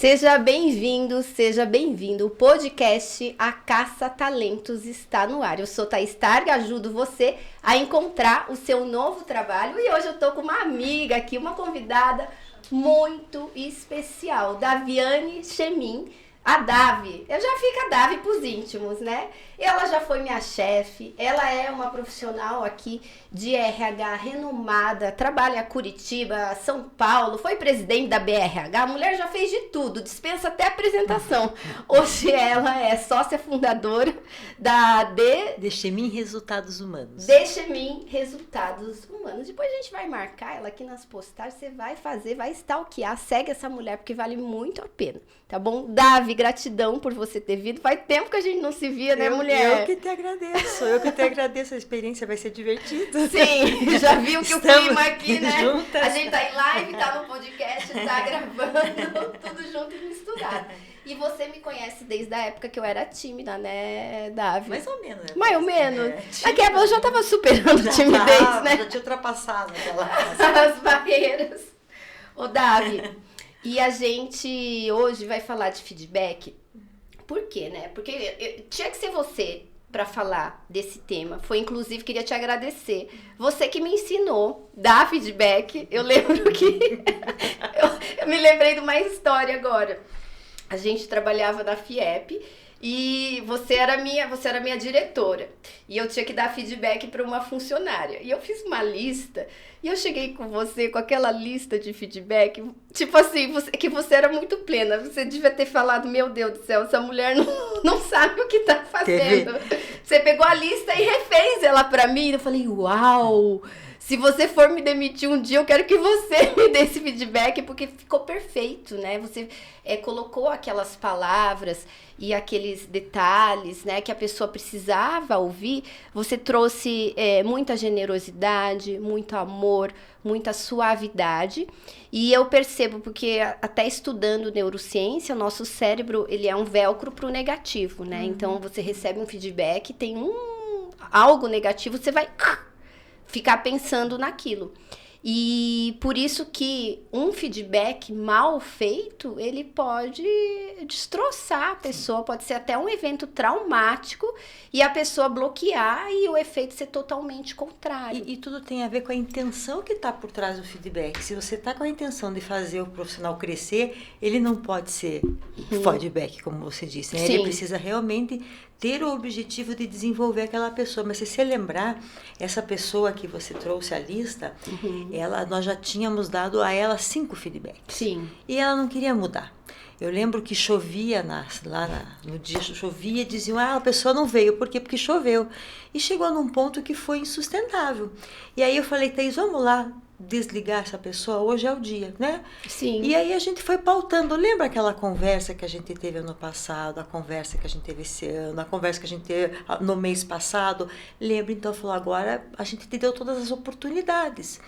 Seja bem-vindo, seja bem-vindo. O podcast A Caça Talentos está no ar. Eu sou Thaís Targa, ajudo você a encontrar o seu novo trabalho. E hoje eu tô com uma amiga aqui, uma convidada muito especial, Daviane Chemin. A Davi, eu já fico a Davi pros íntimos, né? Ela já foi minha chefe, ela é uma profissional aqui de RH renomada, trabalha em Curitiba, São Paulo, foi presidente da BRH, a mulher já fez de tudo, dispensa até apresentação. Hoje ela é sócia fundadora da Chemin Resultados Humanos. Chemin Resultados Humanos. Depois a gente vai marcar ela aqui nas postagens, você vai fazer, vai stalkear, segue essa mulher, porque vale muito a pena, tá bom? Davi, gratidão por você ter vindo. Faz tempo que a gente não se via, né, mulher? Eu que te agradeço. A experiência vai ser divertida. Sim, já viu que o clima aqui, né? Juntas. A gente tá em live, tá no podcast, tá gravando, tudo junto e misturado. E você me conhece desde a época que eu era tímida, né, Davi? Mais ou menos, né? Mais ou menos. Tímida. Eu já tava superando a timidez, né? Já tinha ultrapassado aquela As barreiras. Ô, Davi, e a gente hoje vai falar de feedback. Por quê, né? Porque tinha que ser você para falar desse tema. Foi, inclusive, queria te agradecer. Você que me ensinou a dar feedback. Eu lembro que... eu me lembrei de uma história agora. A gente trabalhava na FIEP e você era minha diretora. E eu tinha que dar feedback para uma funcionária. E eu fiz uma lista e eu cheguei com você com aquela lista de feedback. Tipo assim, que você era muito plena. Você devia ter falado, meu Deus do céu, essa mulher não sabe o que tá fazendo. Você pegou a lista e refez ela para mim. Eu falei, uau! Se você for me demitir um dia, eu quero que você me dê esse feedback, porque ficou perfeito, né? Você colocou aquelas palavras e aqueles detalhes, né, que a pessoa precisava ouvir. Você trouxe muita generosidade, muito amor, muita suavidade. E eu percebo, porque até estudando neurociência, o nosso cérebro, ele é um velcro para o negativo, né? Então, você recebe um feedback, tem algo negativo, você vai ficar pensando naquilo. E por isso que um feedback mal feito, ele pode destroçar a pessoa, pode ser até um evento traumático e a pessoa bloquear e o efeito ser totalmente contrário. E tudo tem a ver com a intenção que está por trás do feedback. Se você está com a intenção de fazer o profissional crescer, ele não pode ser feedback, como você disse, né? Ele precisa realmente ter o objetivo de desenvolver aquela pessoa. Mas se você lembrar, essa pessoa que você trouxe a lista, nós já tínhamos dado a ela 5 feedbacks. Sim. E ela não queria mudar. Eu lembro que chovia no dia, chovia e diziam, a pessoa não veio. Por quê? Porque choveu. E chegou num ponto que foi insustentável. E aí eu falei, Thaís, vamos lá desligar essa pessoa? Hoje é o dia, né? Sim. E aí a gente foi pautando. Lembra aquela conversa que a gente teve ano passado, a conversa que a gente teve esse ano, a conversa que a gente teve no mês passado? Lembra? Então, falou, agora a gente te deu todas as oportunidades.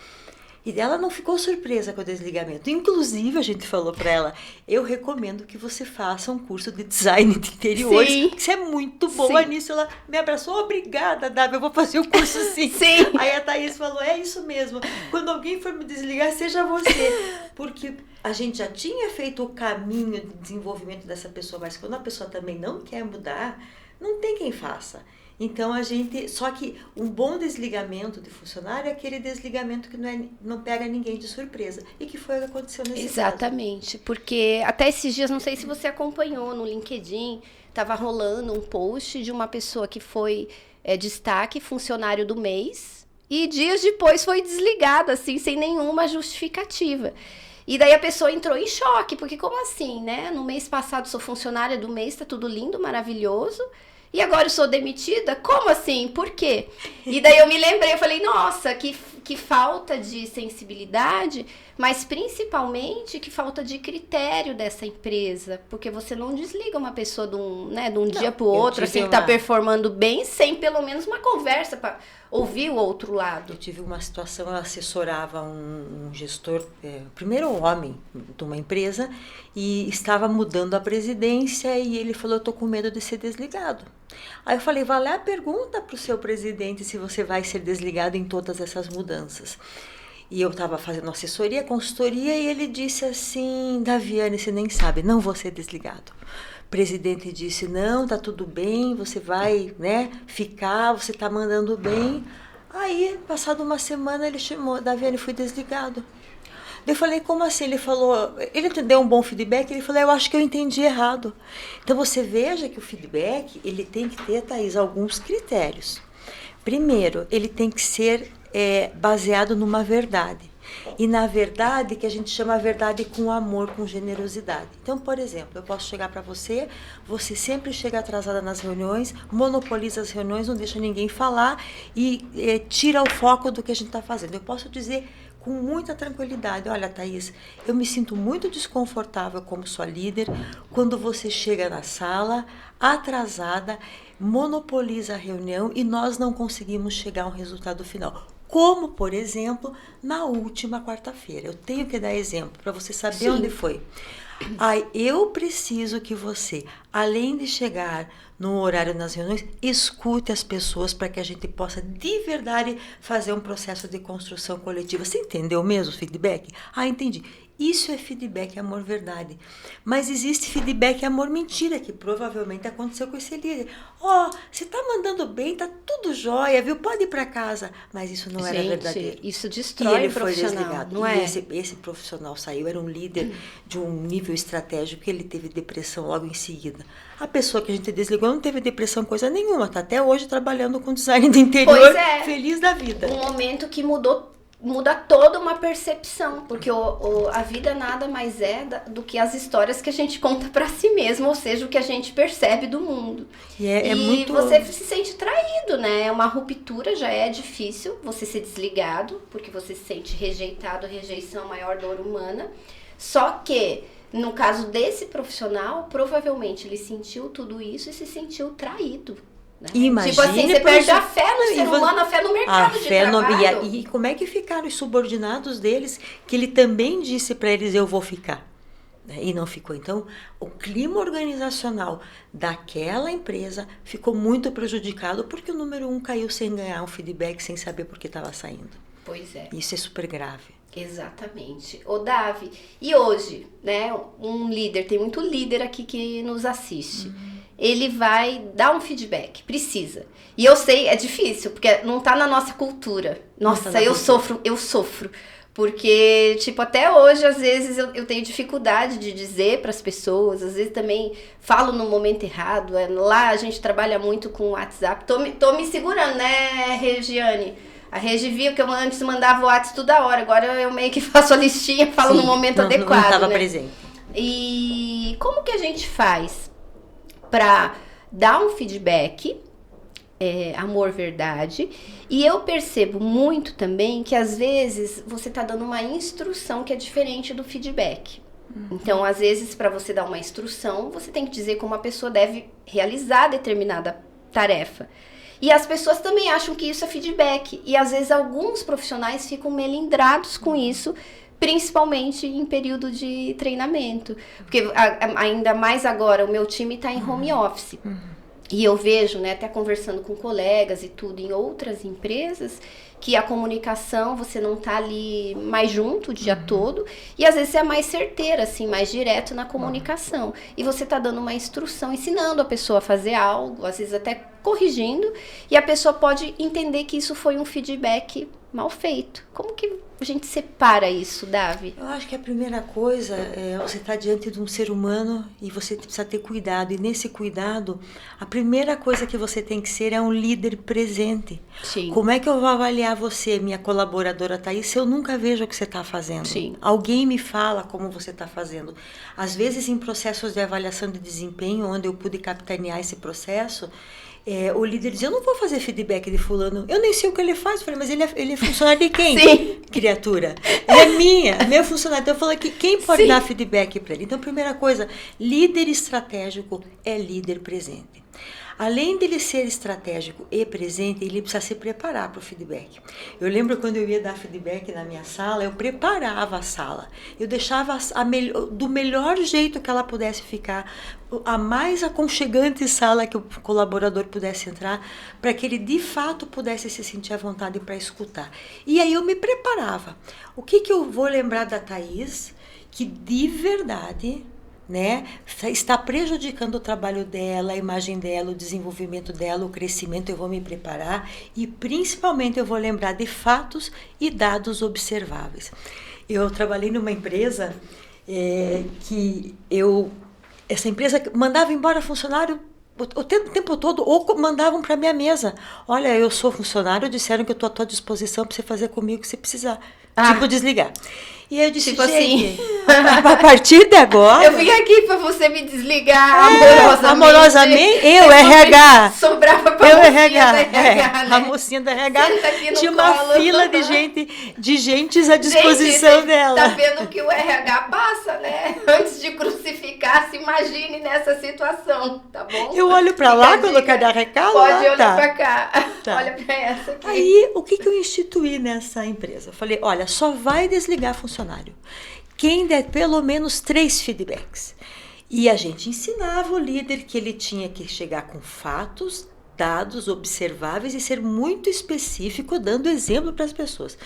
E ela não ficou surpresa com o desligamento. Inclusive, a gente falou para ela, eu recomendo que você faça um curso de design de interiores. Sim. Você é muito boa nisso. Ela me abraçou, obrigada, Davi, eu vou fazer o curso sim. Sim. Aí a Thaís falou, é isso mesmo. Quando alguém for me desligar, seja você. Porque a gente já tinha feito o caminho de desenvolvimento dessa pessoa, mas quando a pessoa também não quer mudar, não tem quem faça. Então, só que um bom desligamento de funcionário é aquele desligamento que não pega ninguém de surpresa. E que foi o que aconteceu nesse caso. Exatamente, porque até esses dias, não sei se você acompanhou no LinkedIn, estava rolando um post de uma pessoa que foi destaque, funcionário do mês, e dias depois foi desligado, assim, sem nenhuma justificativa. E daí a pessoa entrou em choque, porque como assim, né? No mês passado sou funcionária do mês, tá tudo lindo, maravilhoso. E agora eu sou demitida? Como assim? Por quê? E daí eu me lembrei, eu falei, nossa, que falta de sensibilidade, mas principalmente que falta de critério dessa empresa. Porque você não desliga uma pessoa de um dia pro outro, assim, que tá performando bem, sem pelo menos uma conversa para ouvir o outro lado. Eu tive uma situação, eu assessorava um gestor, o primeiro homem de uma empresa, e estava mudando a presidência, e ele falou, eu tô com medo de ser desligado. Aí eu falei, vai lá, pergunta para o seu presidente se você vai ser desligado em todas essas mudanças. E eu estava fazendo assessoria, consultoria, e ele disse assim, Daviane, você nem sabe, não vou ser desligado. O presidente disse, não, tá tudo bem, você vai, né, ficar, você tá mandando bem. Aí, passado uma semana, ele chamou, Daviane, fui desligado. Eu falei, como assim? Ele falou, ele deu um bom feedback, ele falou, eu acho que eu entendi errado. Então, você veja que o feedback, ele tem que ter, Thaís, alguns critérios. Primeiro, ele tem que ser baseado numa verdade. E na verdade, que a gente chama a verdade com amor, com generosidade. Então, por exemplo, eu posso chegar para você, você sempre chega atrasada nas reuniões, monopoliza as reuniões, não deixa ninguém falar e tira o foco do que a gente está fazendo. Eu posso dizer com muita tranquilidade, olha, Thaís, eu me sinto muito desconfortável como sua líder quando você chega na sala atrasada, monopoliza a reunião e nós não conseguimos chegar a um resultado final. Como, por exemplo, na última quarta-feira. Eu tenho que dar exemplo para você saber Sim. onde foi. Eu preciso que você, além de chegar no horário nas reuniões, escute as pessoas para que a gente possa de verdade fazer um processo de construção coletiva. Você entendeu mesmo o feedback? Entendi. Isso é feedback amor verdade. Mas existe feedback amor mentira, que provavelmente aconteceu com esse líder. Você tá mandando bem, tá tudo jóia, viu? Pode ir para casa. Mas isso não era verdadeiro. Isso destrói o profissional, foi desligado. não e é? Esse profissional saiu, era um líder de um nível estratégico, que ele teve depressão logo em seguida. A pessoa que a gente desligou não teve depressão coisa nenhuma, tá até hoje trabalhando com design de interior, feliz da vida. Um momento que muda toda uma percepção, porque a vida nada mais é do que as histórias que a gente conta pra si mesmo, ou seja, o que a gente percebe do mundo. E você se sente traído, né? Uma ruptura já é difícil, você ser desligado, porque você se sente rejeitado, rejeição é a maior dor humana. Só que, no caso desse profissional, provavelmente ele sentiu tudo isso e se sentiu traído. Imagine, tipo assim, você perde a fé no ser humano, a fé no mercado de trabalho. E como é que ficaram os subordinados deles, que ele também disse para eles, eu vou ficar. E não ficou. Então, o clima organizacional daquela empresa ficou muito prejudicado, porque o número 1 caiu sem ganhar um feedback, sem saber por que estava saindo. Pois é. Isso é super grave. Exatamente. Davi, e hoje, né, um líder, tem muito líder aqui que nos assiste. Ele vai dar um feedback, precisa. E eu sei, é difícil, porque não tá na nossa cultura. Nossa, eu sofro. Porque, tipo, até hoje, às vezes, eu tenho dificuldade de dizer para as pessoas, às vezes também falo no momento errado. Lá a gente trabalha muito com o WhatsApp. Tô me segurando, né, Regiane? A Regi viu que eu antes mandava o WhatsApp toda hora, agora eu meio que faço a listinha, falo no momento adequado. Não estava presente. E como que a gente faz para dar um feedback, amor, verdade, e eu percebo muito também que às vezes você tá dando uma instrução que é diferente do feedback. Então, às vezes, para você dar uma instrução, você tem que dizer como a pessoa deve realizar determinada tarefa. E as pessoas também acham que isso é feedback. E às vezes alguns profissionais ficam melindrados com isso, principalmente em período de treinamento. Porque ainda mais agora, o meu time está em home office. E eu vejo, né, até conversando com colegas e tudo, em outras empresas, que a comunicação, você não tá ali mais junto o dia todo, e às vezes você é mais certeira, assim, mais direto na comunicação. E você tá dando uma instrução, ensinando a pessoa a fazer algo, às vezes até corrigindo, e a pessoa pode entender que isso foi um feedback mal feito. Como que a gente separa isso, Davi? Eu acho que a primeira coisa é você estar diante de um ser humano e você precisa ter cuidado. E nesse cuidado, a primeira coisa que você tem que ser é um líder presente. Sim. Como é que eu vou avaliar você, minha colaboradora Thaís, se eu nunca vejo o que você está fazendo? Sim. Alguém me fala como você está fazendo. Às vezes, em processos de avaliação de desempenho, onde eu pude capitanear esse processo, o líder diz, eu não vou fazer feedback de fulano, eu nem sei o que ele faz. Eu falei, mas ele é funcionário de quem? Sim. Criatura. Ele é meu funcionário. Então eu falei que quem pode dar feedback para ele? Então, primeira coisa, líder estratégico é líder presente. além dele ser estratégico e presente, ele precisa se preparar para o feedback. Eu lembro quando eu ia dar feedback na minha sala, eu preparava a sala. Eu deixava do melhor jeito que ela pudesse ficar, a mais aconchegante sala que o colaborador pudesse entrar, para que ele de fato pudesse se sentir à vontade para escutar. E aí eu me preparava. O que eu vou lembrar da Thaís, que de verdade, né, está prejudicando o trabalho dela, a imagem dela, o desenvolvimento dela, o crescimento? Eu vou me preparar e principalmente eu vou lembrar de fatos e dados observáveis. Eu trabalhei numa empresa essa empresa mandava embora funcionário o tempo todo, ou mandavam para minha mesa. Olha, eu sou funcionário, disseram que eu estou à tua disposição para você fazer comigo o que você precisar. Tipo, desligar. E aí eu disse, tipo gente, assim, a partir de agora... Eu vim aqui para você me desligar amorosamente. Eu, RH. Sobrava para a mocinha da RH, né? A mocinha da RH tinha colo. Uma fila de gente à disposição dela. Tá vendo que o RH passa, né? Antes de crucificar, se imagine nessa situação, tá bom? Eu olho para lá quando eu quero dar recado. Pode olhar para cá. Tá. Olha para essa aqui. Aí, o que eu instituí nessa empresa? Eu falei, olha, só vai desligar funcionário quem der pelo menos 3 feedbacks. E a gente ensinava o líder que ele tinha que chegar com fatos, dados observáveis e ser muito específico, dando exemplo para as pessoas.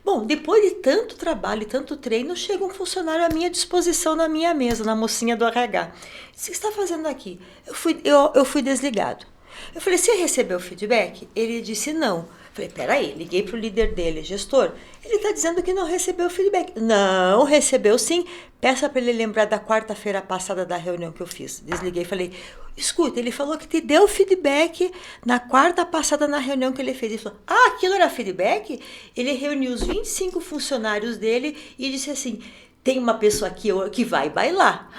Bom, depois de tanto trabalho e tanto treino, chega um funcionário à minha disposição na minha mesa, na mocinha do RH. O que você está fazendo aqui? Eu fui desligado. Eu falei, você recebeu feedback? Ele disse não. Falei, peraí, liguei para o líder dele, gestor, ele está dizendo que não recebeu feedback. Não, recebeu sim. Peça para ele lembrar da quarta-feira passada da reunião que eu fiz. Desliguei e falei, escuta, ele falou que te deu feedback na quarta passada na reunião que ele fez. Ele falou, aquilo era feedback? Ele reuniu os 25 funcionários dele e disse assim, tem uma pessoa aqui que vai bailar.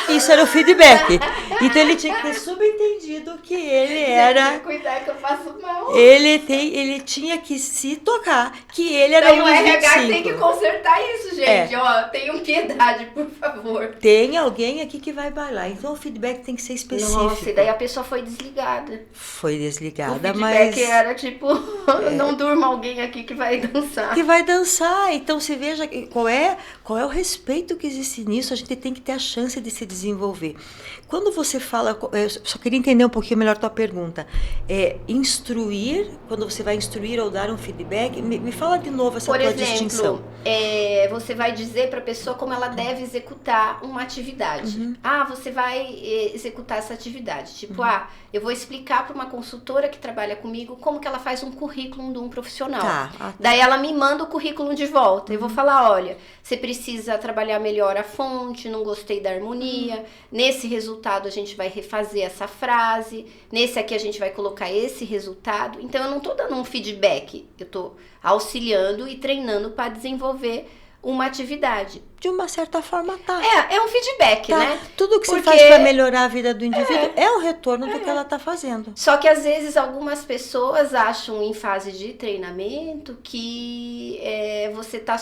Isso era o feedback. Então ele tinha que ter subentendido que ele era... Cuidar que eu faço mal. Ele tinha que se tocar que ele era então, um dos 25. Então o RH tem que consertar isso, gente. Ó, tenham piedade, por favor. Tem alguém aqui que vai bailar. Então o feedback tem que ser específico. Nossa, e daí a pessoa foi desligada. Foi desligada, mas... O feedback era tipo, não durma alguém aqui que vai dançar. Que vai dançar. Então você veja qual é o respeito que existe nisso. A gente tem que ter a chance de se desenvolver. Quando você fala, eu só queria entender um pouquinho melhor a tua pergunta, instruir, quando você vai instruir ou dar um feedback, me fala de novo essa tua distinção. Por exemplo, você vai dizer para a pessoa como ela deve executar uma atividade. Uhum. Você vai executar essa atividade. Tipo, eu vou explicar para uma consultora que trabalha comigo como que ela faz um currículo de um profissional. Tá. Daí ela me manda o currículo de volta. Eu vou falar, olha, você precisa trabalhar melhor a fonte, não gostei da harmonia. Nesse resultado a gente vai refazer essa frase. Nesse aqui a gente vai colocar esse resultado. Então eu não tô dando um feedback. Eu tô auxiliando e treinando para desenvolver uma atividade. De uma certa forma, tá. É um feedback, né? Tudo que você faz para melhorar a vida do indivíduo é um retorno do que ela tá fazendo. Só que às vezes algumas pessoas acham em fase de treinamento que você tá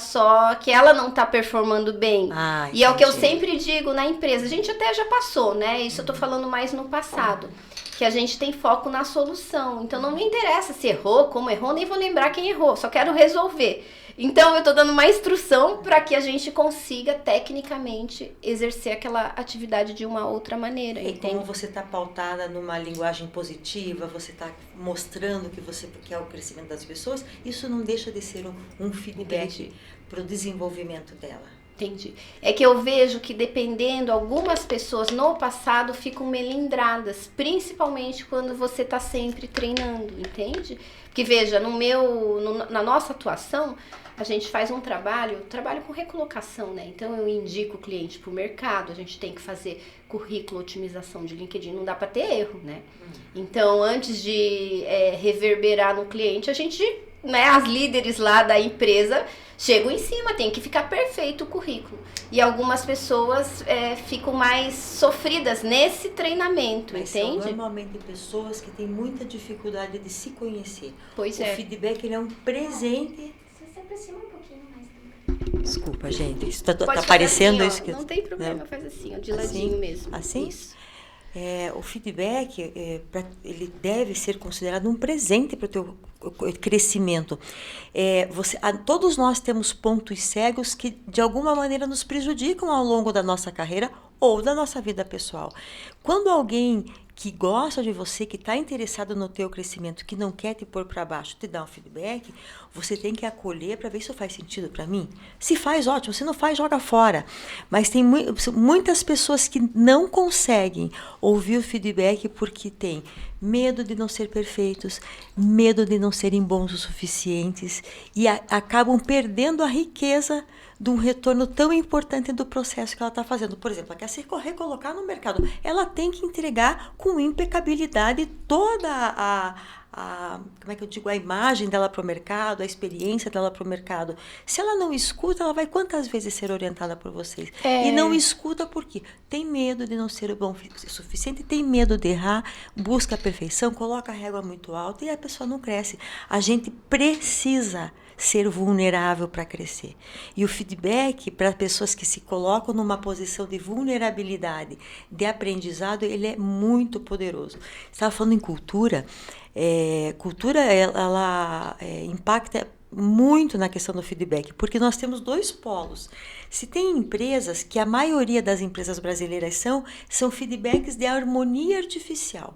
que ela não tá performando bem. E é o que eu sempre digo na empresa. A gente até já passou, né? Isso eu tô falando mais no passado. Que a gente tem foco na solução. Então não me interessa se errou, como errou, nem vou lembrar quem errou. Só quero resolver. Então, eu estou dando uma instrução para que a gente consiga, tecnicamente, exercer aquela atividade de uma outra maneira. E como você está pautada numa linguagem positiva, você está mostrando que você quer o crescimento das pessoas, isso não deixa de ser um feedback para o desenvolvimento dela. Entendi. É que eu vejo que, dependendo, algumas pessoas no passado ficam melindradas, principalmente quando você está sempre treinando, entende? Porque, veja, na nossa atuação, a gente faz um trabalho com recolocação, né? Então, eu indico o cliente para o mercado, a gente tem que fazer currículo, otimização de LinkedIn, não dá para ter erro, né? Então, antes de reverberar no cliente, a gente, né, as líderes lá da empresa chegam em cima, tem que ficar perfeito o currículo. E algumas pessoas ficam mais sofridas nesse treinamento, mas entende? São normalmente pessoas que têm muita dificuldade de se conhecer. Pois o feedback ele é um presente. Você se aproxima um pouquinho mais. Desculpa, gente. Isso tá aparecendo assim, isso que... Não tem problema, faz assim, ó, de ladinho mesmo. Assim? Isso. O feedback, ele deve ser considerado um presente para o teu crescimento. Todos nós temos pontos cegos que, de alguma maneira, nos prejudicam ao longo da nossa carreira ou da nossa vida pessoal. Quando alguém que gosta de você, que está interessado no teu crescimento, que não quer te pôr para baixo, te dá um feedback, você tem que acolher para ver se isso faz sentido para mim. Se faz, ótimo. Se não faz, joga fora. Mas tem muitas pessoas que não conseguem ouvir o feedback porque tem medo de não ser perfeitos, medo de não serem bons o suficientes e acabam perdendo a riqueza de um retorno tão importante do processo que ela está fazendo. Por exemplo, ela quer se recolocar no mercado. Ela tem que entregar com impecabilidade toda como é que eu digo, a imagem dela para o mercado, a experiência dela para o mercado. Se ela não escuta, ela vai quantas vezes ser orientada por vocês? E não escuta por quê? Tem medo de não ser bom o suficiente, tem medo de errar, busca a perfeição, coloca a régua muito alta e a pessoa não cresce. A gente precisa ser vulnerável para crescer. E o feedback para pessoas que se colocam numa posição de vulnerabilidade, de aprendizado, ele é muito poderoso. Você estava falando em cultura. Cultura, ela impacta muito na questão do feedback, porque nós temos dois polos. Se tem empresas, que a maioria das empresas brasileiras são feedbacks de harmonia artificial.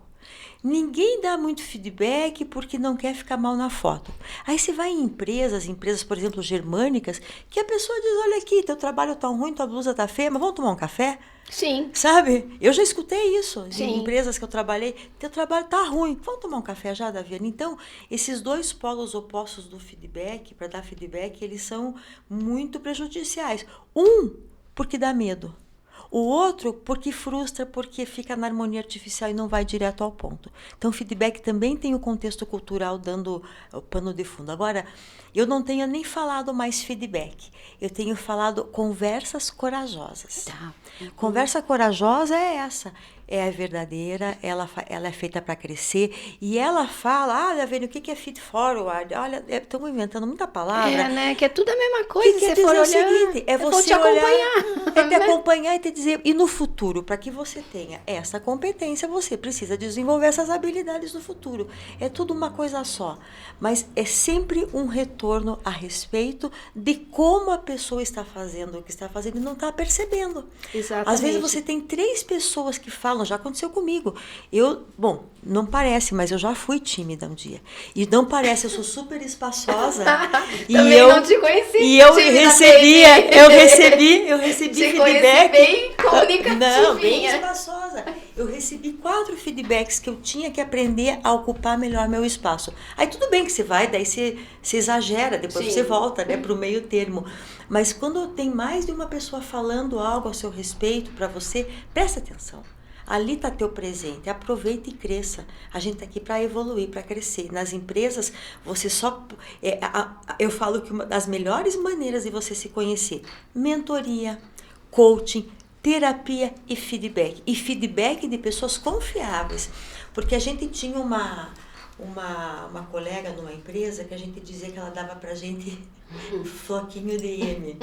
Ninguém dá muito feedback porque não quer ficar mal na foto. Aí você vai em empresas, por exemplo, germânicas, que a pessoa diz, olha aqui, teu trabalho tá ruim, tua blusa tá feia, mas vamos tomar um café? Sim. Sabe? Eu já escutei isso de Sim. empresas que eu trabalhei. Teu trabalho tá ruim, vamos tomar um café já, Daviane? Então, esses dois polos opostos do feedback, para dar feedback, eles são muito prejudiciais. Porque dá medo. O outro, porque frustra, porque fica na harmonia artificial e não vai direto ao ponto. Então, o feedback também tem o contexto cultural dando o pano de fundo. Agora, eu não tenho nem falado mais feedback. Eu tenho falado conversas corajosas. Tá. Conversa corajosa é essa. É a verdadeira, ela é feita para crescer. E ela fala, Daviane, o que é feed forward? Olha, estamos inventando muita palavra. Né? Que é tudo a mesma coisa. Que quer dizer o seguinte, você te acompanhar. É te acompanhar e te dizer, e no futuro, para que você tenha essa competência, você precisa desenvolver essas habilidades no futuro. É tudo uma coisa só. Mas é sempre um retorno a respeito de como a pessoa está fazendo o que está fazendo e não está percebendo. Exatamente. Às vezes você tem 3 pessoas que falam, já aconteceu comigo. Não parece, mas eu já fui tímida um dia. E não parece, eu sou super espaçosa. Também não te conheci. E eu recebi feedback. Bem comunicativa. Não, bem espaçosa. Eu recebi 4 feedbacks que eu tinha que aprender a ocupar melhor meu espaço. Aí tudo bem que você vai, daí você exagera, depois você volta, né, para o meio termo. Mas quando tem mais de uma pessoa falando algo ao seu respeito para você, presta atenção. Ali está teu presente, aproveita e cresça. A gente está aqui para evoluir, para crescer. Nas empresas, você eu falo que uma das melhores maneiras de você se conhecer, mentoria, coaching, terapia e feedback. E feedback de pessoas confiáveis. Porque a gente tinha uma colega numa empresa que a gente dizia que ela dava pra gente floquinho de M.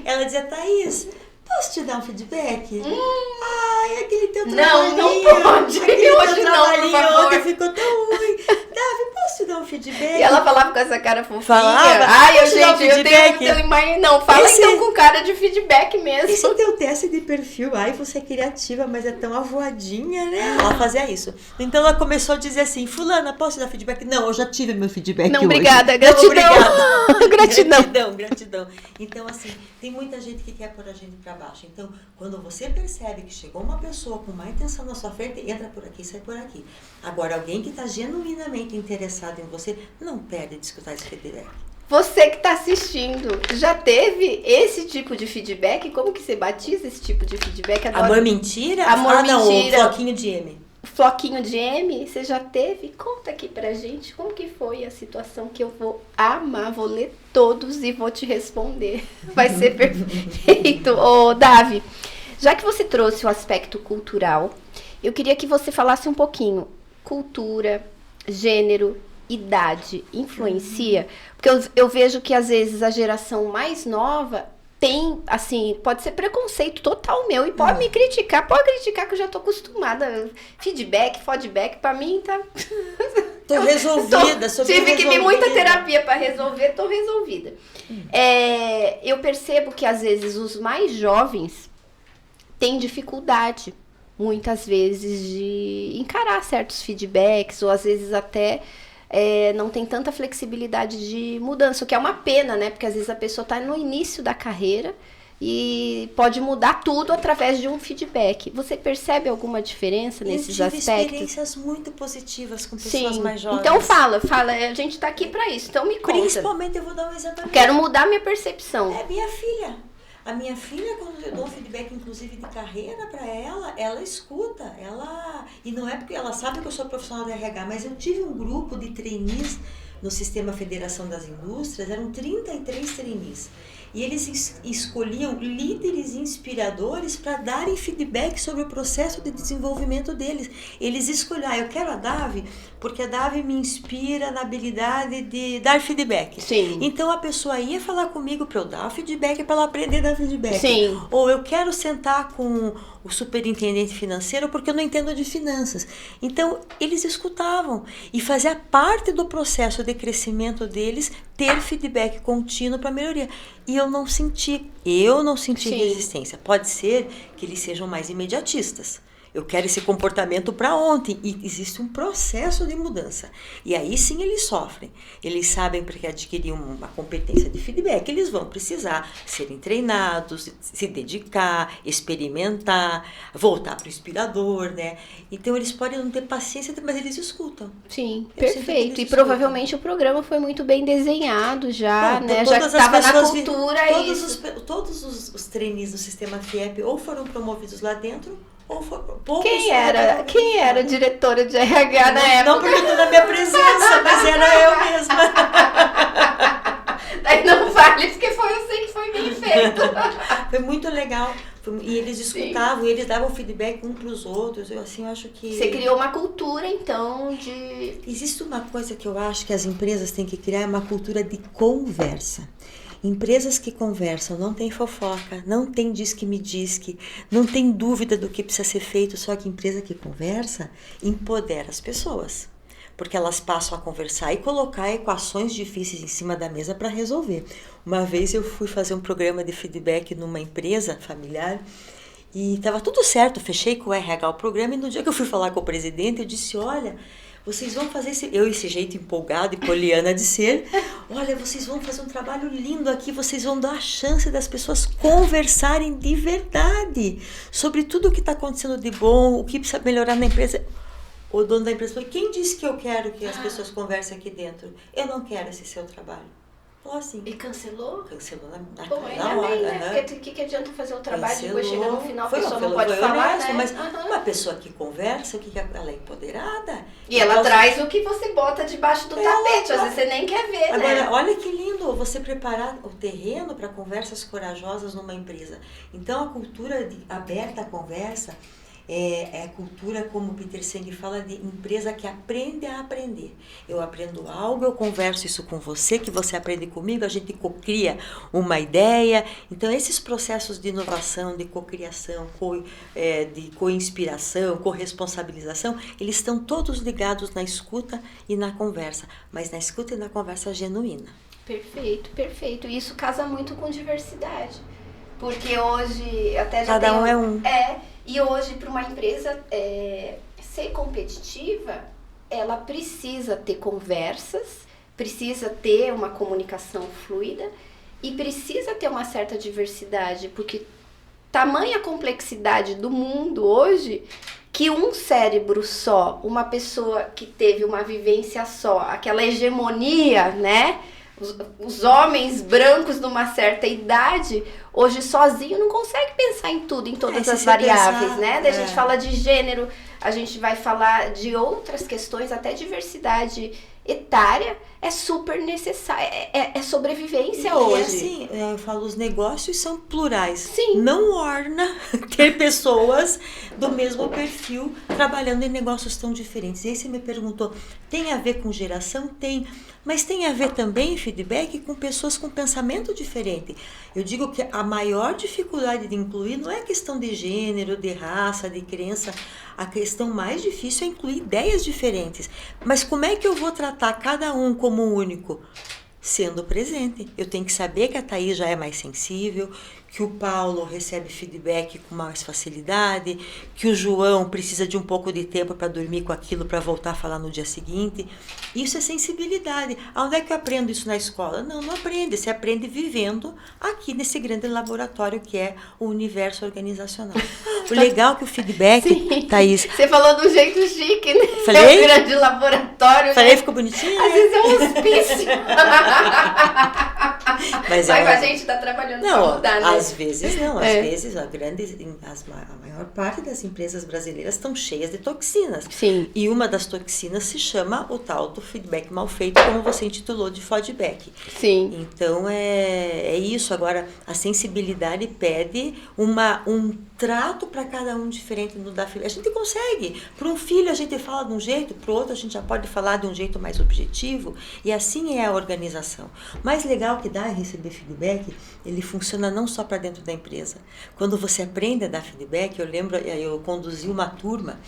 Ela dizia, Thaís, posso te dar um feedback? Ai, aquele teu trabalhinho. Não pode. Aquele Hoje teu não, por trabalhinho favor. ontem ficou tão ruim. Davi, posso te dar um feedback? E ela falava com essa cara fofinha. Falava? Ai, Posso te dar um feedback? eu tenho imagem. Não, fala então com cara de feedback mesmo. Esse é teu teste de perfil. Ai, você é criativa, mas é tão avoadinha, né? Ela fazia isso. Então ela começou a dizer assim, fulana, posso te dar feedback? Não, eu já tive meu feedback Não, hoje. obrigada. Não, Gratidão. obrigada. Gratidão. Gratidão. Então, assim, tem muita gente que quer pôr a gente pra baixo. Então, quando você percebe que chegou uma pessoa com má intenção na sua frente, entra por aqui, sai por aqui. Agora, alguém que está genuinamente interessado em você, não perde de escutar esse feedback. Você que está assistindo, já teve esse tipo de feedback? Como que você batiza esse tipo de feedback? Amor mentira? Amor não, mentira. o floquinho de M. Floquinho de M, você já teve? Conta aqui pra gente como que foi a situação, que eu vou amar, vou ler todos e vou te responder. Vai ser perfeito. Ô, Davi, já que você trouxe o aspecto cultural, eu queria que você falasse um pouquinho. Cultura, gênero, idade, influencia? Porque eu vejo que às vezes a geração mais nova tem, assim, pode ser preconceito total meu e pode me criticar que eu já tô acostumada. Feedback, pra mim tá... Tô resolvida. Tive que vir muita terapia para resolver, tô resolvida. Eu percebo que às vezes os mais jovens têm dificuldade, muitas vezes, de encarar certos feedbacks, ou às vezes até... não tem tanta flexibilidade de mudança, o que é uma pena, né? Porque às vezes a pessoa está no início da carreira e pode mudar tudo através de um feedback. Você percebe alguma diferença nesses aspectos? Eu tive experiências muito positivas com pessoas mais jovens. Então fala, a gente está aqui para isso, então me conta. Principalmente, eu vou dar um exemplo. Quero mudar minha percepção. É minha filha. A minha filha, quando eu dou feedback, inclusive, de carreira para ela escuta. E não é porque ela sabe que eu sou profissional de RH, mas eu tive um grupo de trainees no Sistema Federação das Indústrias, eram 33 trainees. E eles escolhiam líderes inspiradores para darem feedback sobre o processo de desenvolvimento deles. Eles escolhiam, eu quero a Davi, porque a Davi me inspira na habilidade de dar feedback. Sim. Então a pessoa ia falar comigo para eu dar feedback, para ela aprender a dar feedback. Sim. Ou eu quero sentar com o superintendente financeiro porque eu não entendo de finanças. Então eles escutavam e fazia parte do processo de crescimento deles ter feedback contínuo para melhoria. E eu não senti Sim. resistência. Pode ser que eles sejam mais imediatistas. Eu quero esse comportamento para ontem. E existe um processo de mudança. E aí sim eles sofrem. Eles sabem porque adquirir uma competência de feedback, eles vão precisar serem treinados, se dedicar, experimentar, voltar para o inspirador, né? Então eles podem não ter paciência, mas eles escutam. Sim, perfeito. E provavelmente o programa foi muito bem desenhado já, bom, né? Já estava na cultura. Todos os trainees do sistema FIEP ou foram promovidos lá dentro, ou foram poucos. Quem era a diretora de RH na época? Não perguntou na minha presença, mas era eu mesma. Daí não vale, porque eu sei que foi bem feito. Foi muito legal. E eles escutavam, e eles davam feedback um para os outros. Eu acho que... Você criou uma cultura, então, de... Existe uma coisa que eu acho que as empresas têm que criar, uma cultura de conversa. Empresas que conversam, não tem fofoca, não tem diz que me diz que, não tem dúvida do que precisa ser feito, só que empresa que conversa empodera as pessoas. Porque elas passam a conversar e colocar equações difíceis em cima da mesa para resolver. Uma vez eu fui fazer um programa de feedback numa empresa familiar e estava tudo certo, fechei com o RH o programa e no dia que eu fui falar com o presidente eu disse, olha, vocês vão fazer esse jeito empolgado e poliana de ser, olha, vocês vão fazer um trabalho lindo aqui, vocês vão dar a chance das pessoas conversarem de verdade sobre tudo o que está acontecendo de bom, o que precisa melhorar na empresa. O dono da empresa falou, quem disse que eu quero que as pessoas conversem aqui dentro? Eu não quero esse seu trabalho. Falou assim. E cancelou? Cancelou na hora. Bem, né? Porque o que adianta fazer o trabalho e depois chega no final a pessoa não pode falar, honesto, né? Mas uma pessoa que conversa, ela é empoderada. E ela traz o que você bota debaixo do tapete, às vezes você nem quer ver, agora, né? Olha que lindo você preparar o terreno para conversas corajosas numa empresa. Então, a cultura aberta à conversa é a cultura, como o Peter Senge fala, de empresa que aprende a aprender. Eu aprendo algo, eu converso isso com você, que você aprende comigo, a gente cocria uma ideia. Então, esses processos de inovação, de cocriação, de co-inspiração, corresponsabilização, eles estão todos ligados na escuta e na conversa, mas na escuta e na conversa genuína. Perfeito, perfeito. E isso casa muito com diversidade. Porque hoje até já cada um é um. E hoje, para uma empresa ser competitiva, ela precisa ter conversas, precisa ter uma comunicação fluida e precisa ter uma certa diversidade, porque tamanha complexidade do mundo hoje que um cérebro só, uma pessoa que teve uma vivência só, aquela hegemonia, né? Os homens brancos de uma certa idade, hoje sozinho não consegue pensar em tudo, em todas as variáveis, né? Daí a gente fala de gênero, a gente vai falar de outras questões, até diversidade etária é super necessária, é sobrevivência E hoje. assim, eu falo, os negócios são plurais. Sim. Não orna ter pessoas do mesmo perfil trabalhando em negócios tão diferentes. E aí você me perguntou, tem a ver com geração? Tem. Mas tem a ver também, feedback, com pessoas com pensamento diferente. Eu digo que a maior dificuldade de incluir não é questão de gênero, de raça, de crença. A questão mais difícil é incluir ideias diferentes. Mas como é que eu vou tratar cada um como único? Sendo presente. Eu tenho que saber que a Thaís já é mais sensível, que o Paulo recebe feedback com mais facilidade, que o João precisa de um pouco de tempo para dormir com aquilo para voltar a falar no dia seguinte. Isso é sensibilidade. Onde é que eu aprendo isso na escola? Não aprende. Você aprende vivendo aqui nesse grande laboratório que é o universo organizacional. O legal é que o feedback, Sim. Thaís... Você falou do jeito chique, né? Falei? É um grande laboratório. Falei, né? ficou bonitinho? Às vezes é um hospício. Mas a gente tá trabalhando pra mudar, né? Às vezes não. Às vezes a maior parte das empresas brasileiras estão cheias de toxinas. Sim. E uma das toxinas se chama o tal do feedback mal feito, como você intitulou de feedback. Sim. Então é isso. Agora, a sensibilidade pede um trato para cada um diferente no da filha. A gente consegue. Para um filho a gente fala de um jeito, para o outro a gente já pode falar de um jeito mais objetivo. E assim é a organização. O mais legal que dá é receber feedback, ele funciona não só para dentro da empresa. Quando você aprende a dar feedback, eu lembro, eu conduzi uma turma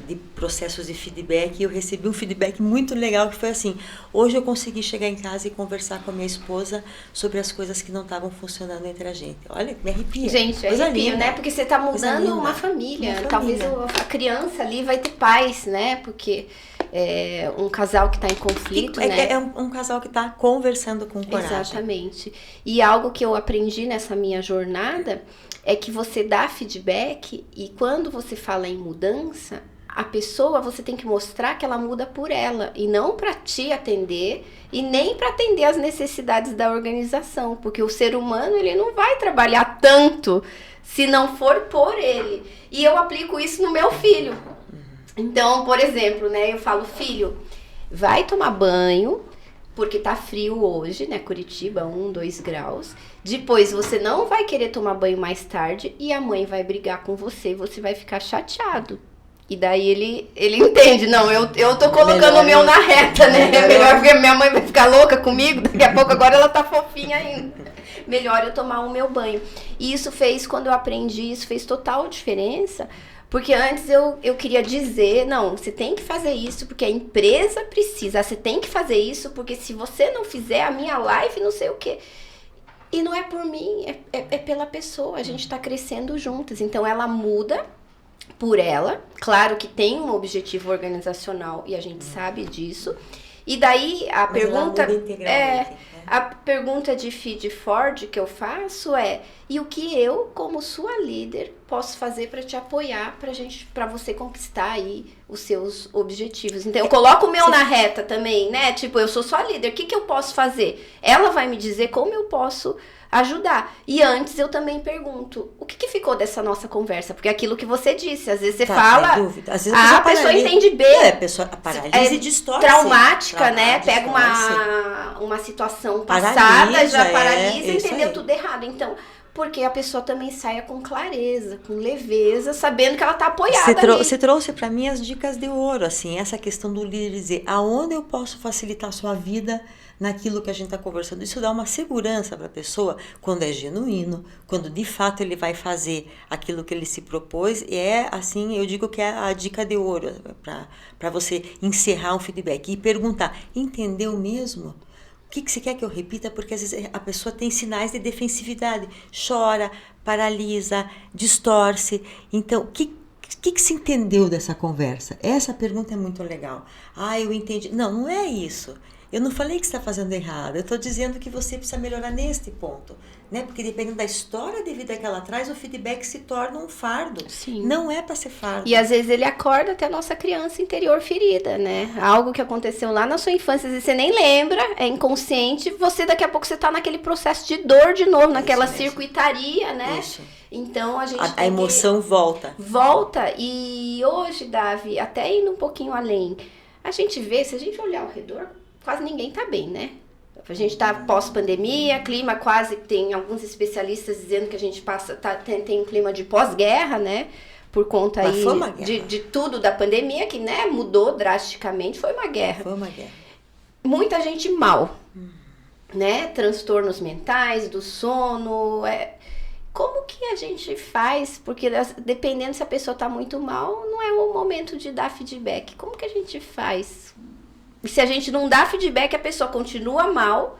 de processos de feedback e eu recebi um feedback muito legal que foi assim, hoje eu consegui chegar em casa e conversar com a minha esposa sobre as coisas que não estavam funcionando entre a gente. Olha, me arrepia. Gente, arrepio, né? Porque você tá mudando uma família. Talvez a criança ali vai ter paz, né? Porque um casal que tá em conflito, né? É um casal que tá conversando com coragem. Exatamente. E algo que eu aprendi nessa minha jornada é que você dá feedback e quando você fala em mudança, a pessoa, você tem que mostrar que ela muda por ela e não para te atender e nem para atender as necessidades da organização, porque o ser humano, ele não vai trabalhar tanto se não for por ele. E eu aplico isso no meu filho. Então, por exemplo, né, eu falo, filho, vai tomar banho, porque tá frio hoje, né, Curitiba, 1, 2 graus. Depois você não vai querer tomar banho mais tarde e a mãe vai brigar com você, você vai ficar chateado. E daí ele entende, não, eu tô colocando o meu na reta, né? É melhor porque minha mãe vai ficar louca comigo, daqui a pouco agora ela tá fofinha ainda. Melhor eu tomar o meu banho. E isso fez, quando eu aprendi, isso fez total diferença. Porque antes eu queria dizer, não, você tem que fazer isso porque a empresa precisa, você tem que fazer isso porque se você não fizer a minha live, não sei o quê. E não é por mim, é pela pessoa, a gente tá crescendo juntas. Então ela muda por ela, claro que tem um objetivo organizacional e a gente sabe disso. E daí a pergunta a pergunta de feed forward que eu faço e o que eu, como sua líder, posso fazer para te apoiar, para você conquistar aí os seus objetivos. Então eu coloco o meu na reta também, né? Tipo, eu sou sua líder, o que eu posso fazer? Ela vai me dizer como eu posso ajudar. E antes eu também pergunto, o que ficou dessa nossa conversa? Porque é aquilo que você disse, às vezes você fala, às vezes a pessoa entende bem. A pessoa paralisa e distorce. Traumática, né? Pega uma situação passada, já paralisa e entendeu tudo errado. Então, porque a pessoa também saia com clareza, com leveza, sabendo que ela tá apoiada. Você trouxe para mim as dicas de ouro, assim, essa questão do líder dizer aonde eu posso facilitar a sua vida naquilo que a gente está conversando. Isso dá uma segurança para a pessoa quando é genuíno, quando de fato ele vai fazer aquilo que ele se propôs. E assim, eu digo que é a dica de ouro para você encerrar um feedback e perguntar, entendeu mesmo? O que você quer que eu repita? Porque às vezes a pessoa tem sinais de defensividade, chora, paralisa, distorce. Então, o que se entendeu dessa conversa? Essa pergunta é muito legal. Eu entendi. Não é isso. Eu não falei que você está fazendo errado, eu estou dizendo que você precisa melhorar neste ponto, né? Porque dependendo da história de vida que ela traz, o feedback se torna um fardo. Sim. Não é para ser fardo. E às vezes ele acorda até a nossa criança interior ferida, né? Algo que aconteceu lá na sua infância, às vezes você nem lembra, é inconsciente, você daqui a pouco você está naquele processo de dor de novo, naquela circuitaria, né? Isso. Então a gente a emoção volta. Volta, e hoje, Davi, até indo um pouquinho além, A gente vê, se a gente olhar ao redor, quase ninguém tá bem, né? A gente tá pós-pandemia, clima quase, tem alguns especialistas dizendo que a gente tem um clima de pós-guerra, né? Por conta aí de tudo da pandemia, que, né, mudou drasticamente, foi uma guerra. Foi uma guerra. Muita gente mal, né? Transtornos mentais, do sono. Como que a gente faz? Porque dependendo se a pessoa tá muito mal, não é o momento de dar feedback. Como que a gente faz? E se a gente não dá feedback, a pessoa continua mal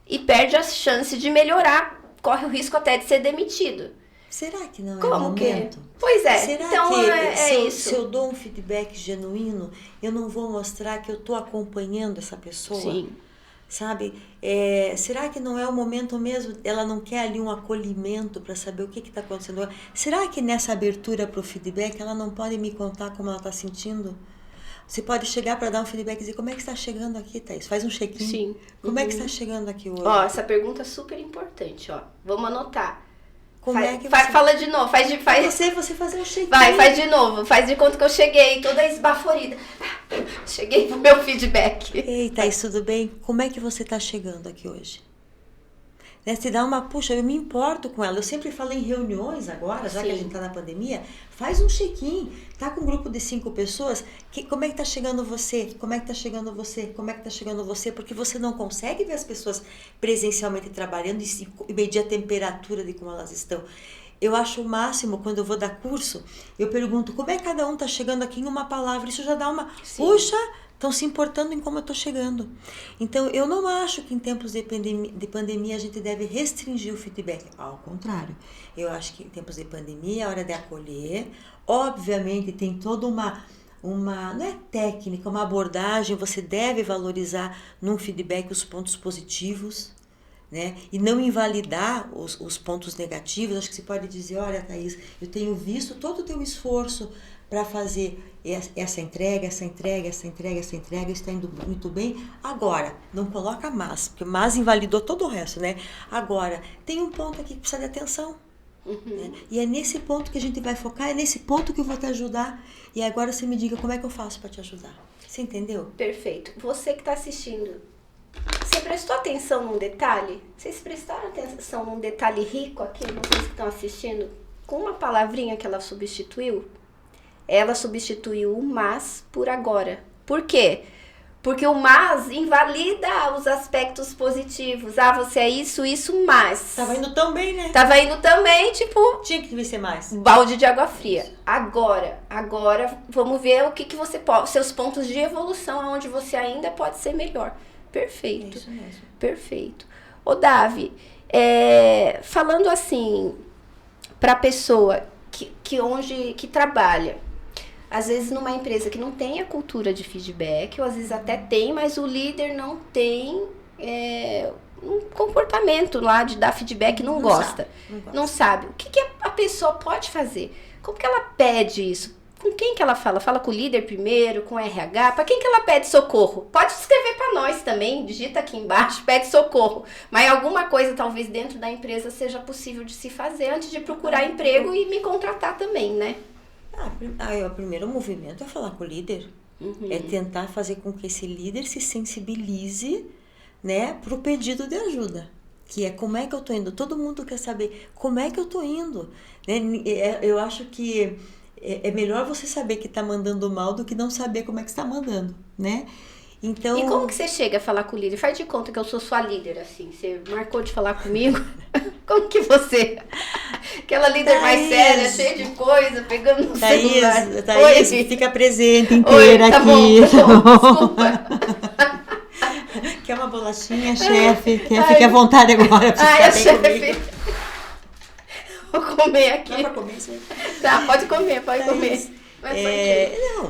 e perde a chance de melhorar. Corre o risco até de ser demitido. Será que não é o momento? Pois é. Será então, que isso. Se eu dou um feedback genuíno, eu não vou mostrar que eu estou acompanhando essa pessoa? Sim. Sabe? Será que não é o momento mesmo? Ela não quer ali um acolhimento para saber o que está acontecendo? Será que nessa abertura para o feedback ela não pode me contar como ela está sentindo? Você pode chegar para dar um feedback e dizer, como é que está chegando aqui, Thaís? Faz um check-in. Sim. Como é que está chegando aqui hoje? Ó, essa pergunta é super importante, ó. Vamos anotar. Fala de novo, Você fazer um check-in. Faz de novo, faz de conta que eu cheguei, toda esbaforida. Cheguei pro meu feedback. Ei, Thaís, tudo bem? Como é que você está chegando aqui hoje? Né? Se dá uma, puxa, eu me importo com ela. Eu sempre falo em reuniões agora, já que a gente está na pandemia, faz um check-in. Tá com um grupo de 5 pessoas, como é que tá chegando você? Como é que tá chegando você? Como é que tá chegando você? Porque você não consegue ver as pessoas presencialmente trabalhando e medir a temperatura de como elas estão. Eu acho o máximo, quando eu vou dar curso, eu pergunto, como é que cada um tá chegando aqui em uma palavra? Isso já dá uma... Sim. Puxa, estão se importando em como eu tô chegando. Então, eu não acho que em tempos de pandemia a gente deve restringir o feedback. Ao contrário, eu acho que em tempos de pandemia é hora de acolher. Obviamente, tem toda uma não é técnica, uma abordagem, você deve valorizar num feedback os pontos positivos, né? E não invalidar os pontos negativos. Acho que você pode dizer, olha, Thaís, eu tenho visto todo o teu esforço para fazer essa entrega, está indo muito bem. Agora, não coloca mas, porque mas invalidou todo o resto, né? Agora, tem um ponto aqui que precisa de atenção. Né? E é nesse ponto que a gente vai focar, é nesse ponto que eu vou te ajudar. E agora você me diga como é que eu faço para te ajudar. Você entendeu? Perfeito. Você que está assistindo, você prestou atenção num detalhe? Vocês prestaram atenção num detalhe rico aqui, vocês que estão assistindo? Com uma palavrinha que ela substituiu o mas por agora. Por quê? Porque o mas invalida os aspectos positivos. Ah, você é isso, mas... Tava indo tão bem, né? Tava indo também, tipo... Tinha que ser mais. Balde de água fria. Agora, vamos ver o que você pode... Seus pontos de evolução, onde você ainda pode ser melhor. Perfeito. É isso mesmo. Perfeito. Ô, Davi, falando assim, pra pessoa que trabalha, às vezes numa empresa que não tem a cultura de feedback, ou às vezes até tem, mas o líder não tem um comportamento lá de dar feedback, não gosta. Não sabe. O que a pessoa pode fazer? Como que ela pede isso? Com quem que ela fala? Fala com o líder primeiro, com o RH? Para quem que ela pede socorro? Pode escrever para nós também, digita aqui embaixo, pede socorro. Mas alguma coisa talvez dentro da empresa seja possível de se fazer antes de procurar emprego e me contratar também, né? O primeiro movimento é falar com o líder. É tentar fazer com que esse líder se sensibilize, né, pro pedido de ajuda. Que é como é que eu tô indo. Todo mundo quer saber como é que eu tô indo. Né? Eu acho que é melhor você saber que tá mandando mal do que não saber como é que está mandando, né? Então... E como que você chega a falar com o líder? Faz de conta que eu sou sua líder, assim. Você marcou de falar comigo? Como que você... Aquela líder mais séria, cheia de coisa, pegando no celular. Thaís, fica presente inteira aqui. Tá bom, desculpa. Quer uma bolachinha, chefe? Fique à vontade agora. Ai, chefe. Vou comer aqui. Dá pra comer, sim? Tá, pode comer.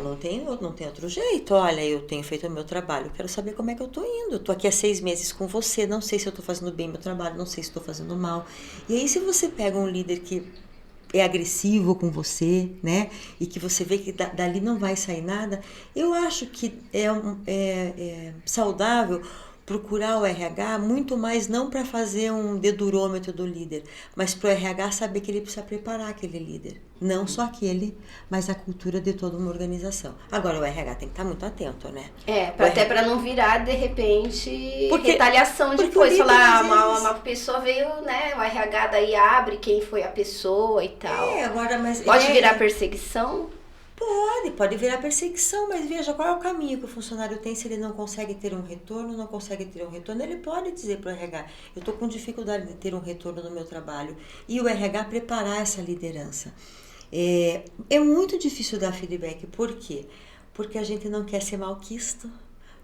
Não tem outro jeito. Olha, eu tenho feito o meu trabalho, quero saber como é que eu tô indo. Eu tô aqui há 6 meses com você, não sei se eu tô fazendo bem meu trabalho, não sei se estou fazendo mal. E aí, se você pega um líder que é agressivo com você, né? E que você vê que dali não vai sair nada, eu acho que é saudável procurar o RH muito mais não para fazer um dedurômetro do líder, mas para o RH saber que ele precisa preparar aquele líder. Não só aquele, mas a cultura de toda uma organização. Agora, o RH tem que estar muito atento, né? Até para não virar, de repente, retaliação depois. Falar, uma pessoa veio, né? O RH daí abre quem foi a pessoa e tal. Agora, mas... Pode virar perseguição? Pode virar perseguição, mas veja, qual é o caminho que o funcionário tem se ele não consegue ter um retorno, ele pode dizer para o RH, eu estou com dificuldade de ter um retorno no meu trabalho, e o RH preparar essa liderança. É muito difícil dar feedback, por quê? Porque a gente não quer ser malquisto,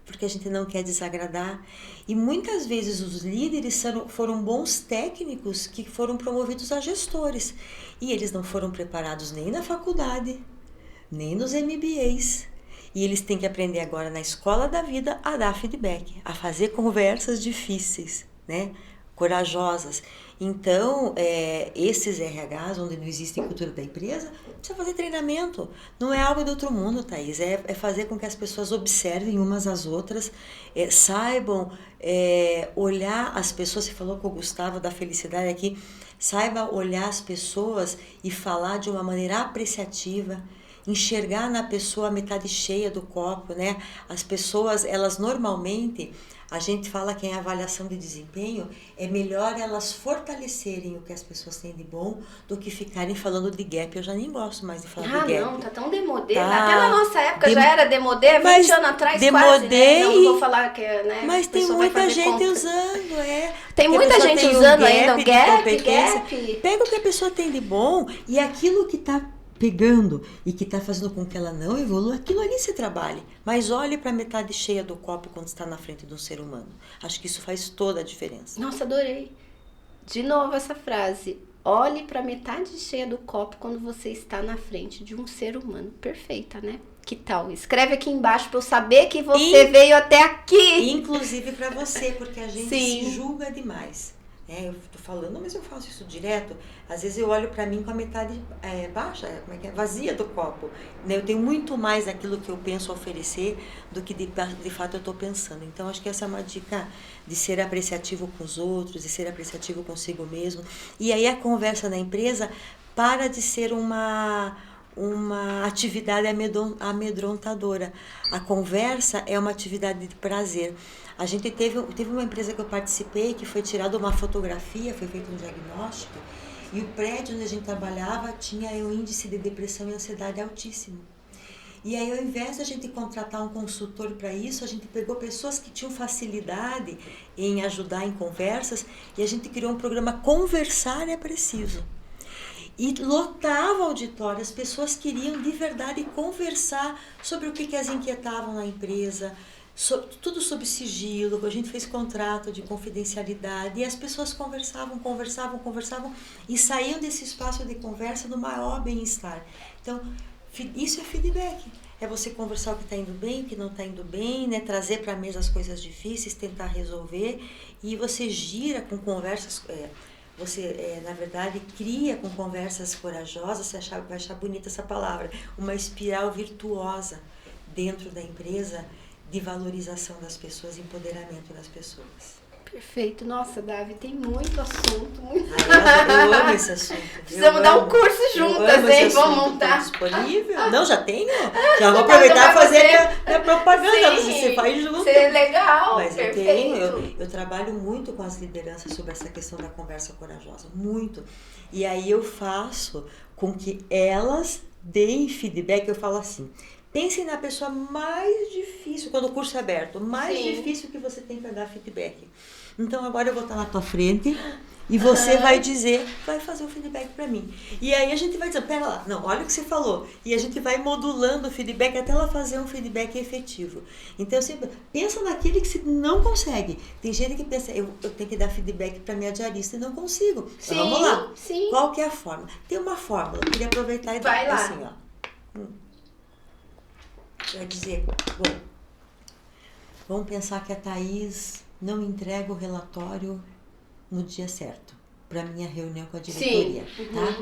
porque a gente não quer desagradar, e muitas vezes os líderes foram bons técnicos que foram promovidos a gestores, e eles não foram preparados nem na faculdade, nem nos MBAs. E eles têm que aprender agora na escola da vida a dar feedback, a fazer conversas difíceis, né? Corajosas. Então, esses RHs, onde não existe cultura da empresa, precisa fazer treinamento. Não é algo de outro mundo, Thaís. É fazer com que as pessoas observem umas às outras, saibam olhar as pessoas. Você falou com o Gustavo da felicidade aqui. Saiba olhar as pessoas e falar de uma maneira apreciativa, enxergar na pessoa a metade cheia do copo, né? As pessoas, elas normalmente, a gente fala que em avaliação de desempenho, é melhor elas fortalecerem o que as pessoas têm de bom do que ficarem falando de gap. Eu já nem gosto mais de falar de gap. Não, tá tão demodê. Tá. Até na nossa época já era demodê, 20 anos atrás quase, né? Não vou falar que, né? Mas tem muita gente usando, Tem muita gente usando ainda o gap. Pega o que a pessoa tem de bom e aquilo que tá pegando e que está fazendo com que ela não evolua, aquilo ali se trabalhe. Mas olhe para a metade cheia do copo quando está na frente de um ser humano. Acho que isso faz toda a diferença. Nossa, adorei. De novo essa frase. Olhe para a metade cheia do copo quando você está na frente de um ser humano. Perfeita, né? Que tal? Escreve aqui embaixo para eu saber que você veio até aqui. Inclusive para você, porque a gente se julga demais. Eu tô falando, mas eu faço isso direto. Às vezes eu olho para mim com a metade baixa, vazia do copo. Eu tenho muito mais daquilo que eu penso oferecer do que de fato eu estou pensando. Então, acho que essa é uma dica de ser apreciativo com os outros, de ser apreciativo consigo mesmo. E aí a conversa na empresa para de ser uma atividade amedrontadora. A conversa é uma atividade de prazer. A gente teve uma empresa que eu participei que foi tirada uma fotografia, foi feito um diagnóstico, e o prédio onde a gente trabalhava tinha um índice de depressão e ansiedade altíssimo. E aí, ao invés de a gente contratar um consultor para isso, a gente pegou pessoas que tinham facilidade em ajudar em conversas, e a gente criou um programa Conversar é Preciso. E lotava o auditório, as pessoas queriam de verdade conversar sobre o que as inquietavam na empresa, tudo sob sigilo, a gente fez contrato de confidencialidade e as pessoas conversavam e saíam desse espaço de conversa no maior bem-estar. Então, isso é feedback. É você conversar o que está indo bem, o que não está indo bem, né? Trazer para a mesa as coisas difíceis, tentar resolver, e você gira com conversas... Você, na verdade, cria com conversas corajosas, você vai achar bonita essa palavra, uma espiral virtuosa dentro da empresa de valorização das pessoas, empoderamento das pessoas. Perfeito. Nossa, Davi, tem muito assunto. Eu amo esse assunto. Precisamos dar um curso juntas, hein? Vamos montar. Disponível? Não, já tenho. Já vou aproveitar e fazer minha propaganda. Sim, você faz junto. Isso é legal. Mas perfeito. Eu trabalho muito com as lideranças sobre essa questão da conversa corajosa. Muito. E aí eu faço com que elas deem feedback. Eu falo assim... Pense na pessoa mais difícil, quando o curso é aberto, mais difícil que você tem para dar feedback. Então, agora eu vou estar na tua frente e você vai fazer o feedback para mim. E aí a gente vai dizer, pera lá, não, olha o que você falou. E a gente vai modulando o feedback até ela fazer um feedback efetivo. Então, você pensa naquele que você não consegue. Tem gente que pensa, eu tenho que dar feedback para minha diarista e não consigo. Então, vamos lá. Sim. Qual que é a fórmula? Tem uma fórmula, eu queria aproveitar e dar assim, ó. Vai dizer, bom, vamos pensar que a Thaís não entrega o relatório no dia certo, para minha reunião com a diretoria, tá?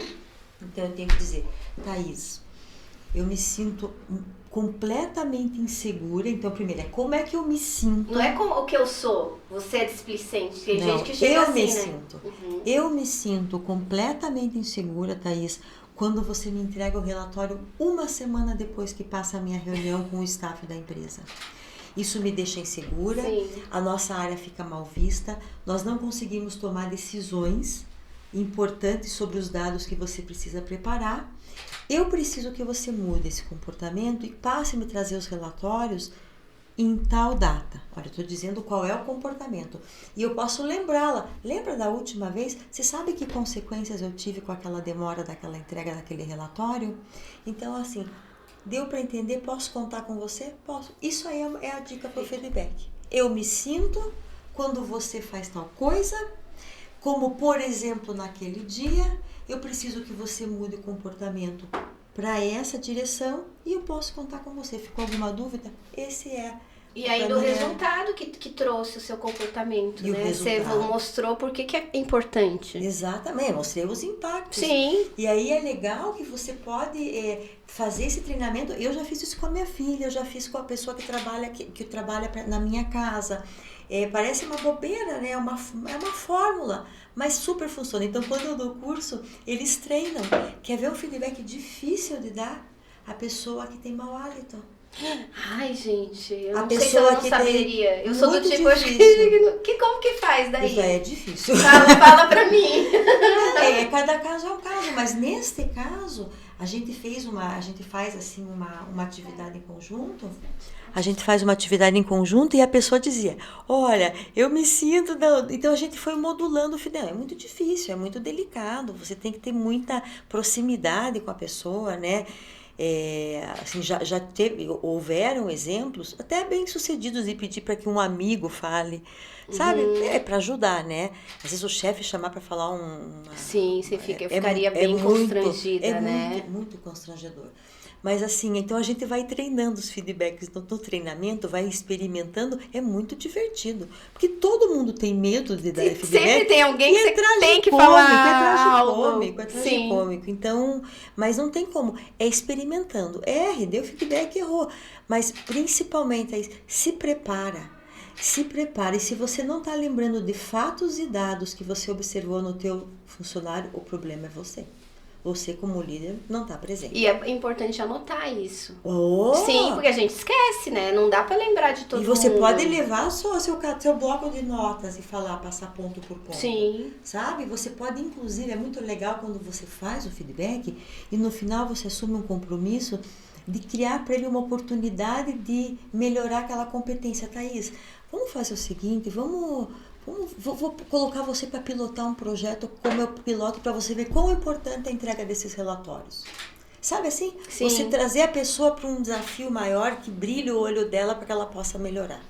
Então eu tenho que dizer, Thaís, eu me sinto completamente insegura. Então, primeiro, como é que eu me sinto? Não é como o que eu sou, você é displicente. Tem Não, gente que chega assim, né? sinto. Eu me sinto completamente insegura, Thaís, quando você me entrega o relatório uma semana depois que passa a minha reunião com o staff da empresa. Isso me deixa insegura, Sim. a nossa área fica mal vista, nós não conseguimos tomar decisões importantes sobre os dados que você precisa preparar. Eu preciso que você mude esse comportamento e passe a me trazer os relatórios em tal data. Olha, eu estou dizendo qual é o comportamento. E eu posso lembrá-la. Lembra da última vez? Você sabe que consequências eu tive com aquela demora daquela entrega daquele relatório? Então, assim, deu para entender? Posso contar com você? Posso. Isso aí é a dica para o feedback. Eu me sinto quando você faz tal coisa, como, por exemplo, naquele dia, eu preciso que você mude o comportamento para essa direção e eu posso contar com você. Ficou alguma dúvida? Esse é. E aí do resultado que trouxe o seu comportamento, e né? Você mostrou por que é importante. Exatamente, mostrei os impactos. Sim. E aí é legal que você pode fazer esse treinamento. Eu já fiz isso com a minha filha, eu já fiz com a pessoa que trabalha na minha casa. Parece uma bobeira, né? É uma fórmula, mas super funciona. Então, quando eu dou curso, eles treinam. Quer ver um feedback difícil de dar? A pessoa que tem mau hálito. Ai, gente, eu a não sei se eu não saberia. Eu sou do tipo, como que faz daí? Isso é difícil. Fala pra mim. Cada caso é um caso, mas neste caso, a gente faz assim uma atividade em conjunto. A gente faz uma atividade em conjunto e a pessoa dizia, olha, eu me sinto... Então a gente foi modulando o feedback. É muito difícil, é muito delicado, você tem que ter muita proximidade com a pessoa, né? Assim, houveram exemplos até bem sucedidos de pedir para que um amigo fale, sabe? Para ajudar, né? Às vezes o chefe chamar para falar Sim, eu ficaria bem constrangida, né? Muito constrangedor. Mas assim, então a gente vai treinando os feedbacks no treinamento, vai experimentando, é muito divertido. Porque todo mundo tem medo de dar feedback. Sempre tem alguém que você tem que falar algo. É tragicômico. Então, mas não tem como. É experimentando. Deu feedback, errou. Mas principalmente, se prepara. Se prepare. Se você não está lembrando de fatos e dados que você observou no teu funcionário, o problema é você. Você, como líder, não está presente. E é importante anotar isso. Sim, porque a gente esquece, né? Não dá para lembrar de todo mundo. E você pode levar só seu bloco de notas e passar ponto por ponto. Sim. Sabe? Você pode, inclusive, é muito legal quando você faz o feedback e no final você assume um compromisso de criar para ele uma oportunidade de melhorar aquela competência. Thaís, vamos fazer o seguinte, vou colocar você para pilotar um projeto como eu piloto para você ver quão importante é a entrega desses relatórios. Sabe assim? Sim. Você trazer a pessoa para um desafio maior que brilhe o olho dela para que ela possa melhorar.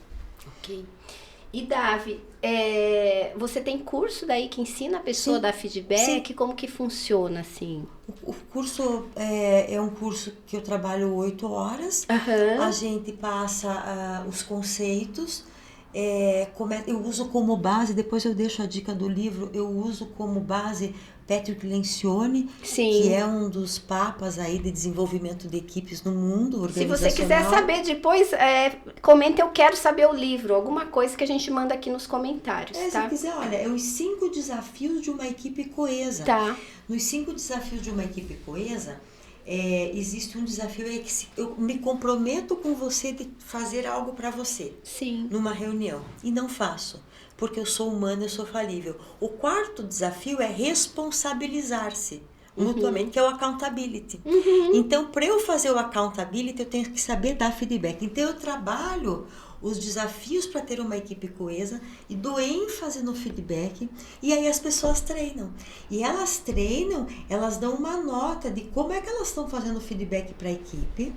Ok. E Davi, você tem curso daí que ensina a pessoa a dar feedback? Sim. Como que funciona assim? O curso é um curso que eu trabalho 8 horas. A gente passa os conceitos. Eu uso como base, depois eu deixo a dica do livro, eu uso como base Patrick Lencioni, que é um dos papas aí de desenvolvimento de equipes no mundo organizacional. Se você quiser saber depois, comenta, eu quero saber o livro, alguma coisa que a gente manda aqui nos comentários, tá? Se quiser, olha, os 5 desafios de uma equipe coesa. Tá. Nos 5 desafios de uma equipe coesa, existe um desafio que eu me comprometo com você de fazer algo para você. Sim. Numa reunião e não faço, porque eu sou humana, eu sou falível. O 4º desafio é responsabilizar-se mutuamente, que é o accountability. Então, para eu fazer o accountability, eu tenho que saber dar feedback. Então, eu trabalho os desafios para ter uma equipe coesa e dou ênfase no feedback, e aí as pessoas treinam. E elas treinam, elas dão uma nota de como é que elas estão fazendo feedback para a equipe,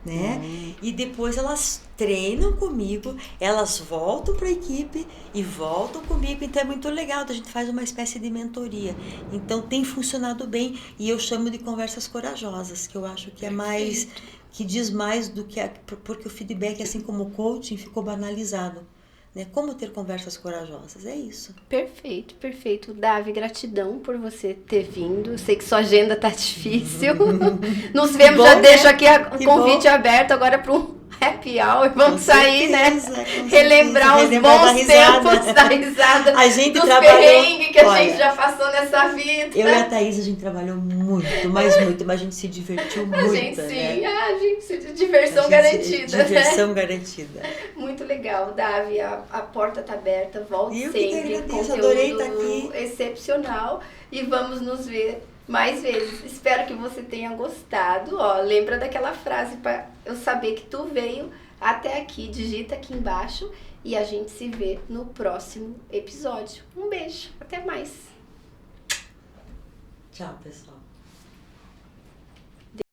né? E depois elas treinam comigo, elas voltam para a equipe e voltam comigo. Então é muito legal, a gente faz uma espécie de mentoria. Então tem funcionado bem e eu chamo de conversas corajosas, que eu acho que é mais... que diz mais do que... porque o feedback, assim como o coaching, ficou banalizado. né? Como ter conversas corajosas, é isso. Perfeito, perfeito. Davi, gratidão por você ter vindo. Sei que sua agenda tá difícil. Nos vemos, bom, já né? deixo aqui o Que convite bom. aberto agora para um happy hour. Vamos Com sair, certeza, né? com Relembrar certeza. os Relembrar da bons risada. tempos da risada. A gente dos trabalhou- perrengues que a Olha, gente já passou nessa vida. Eu e a Thaís, a gente trabalhou muito, mas a gente se divertiu muito, A gente sim, né? a gente diversão A gente- garantida. Diversão Né? garantida. Muito legal, Davi. A porta tá aberta, volte Eu que sempre. agradeço, Conteúdo adorei estar aqui. excepcional. E vamos nos ver mais vezes. Espero que você tenha gostado. Ó, lembra daquela frase para eu saber que tu veio até aqui. Digita aqui embaixo e a gente se vê no próximo episódio. Um beijo, até mais. Tchau, pessoal.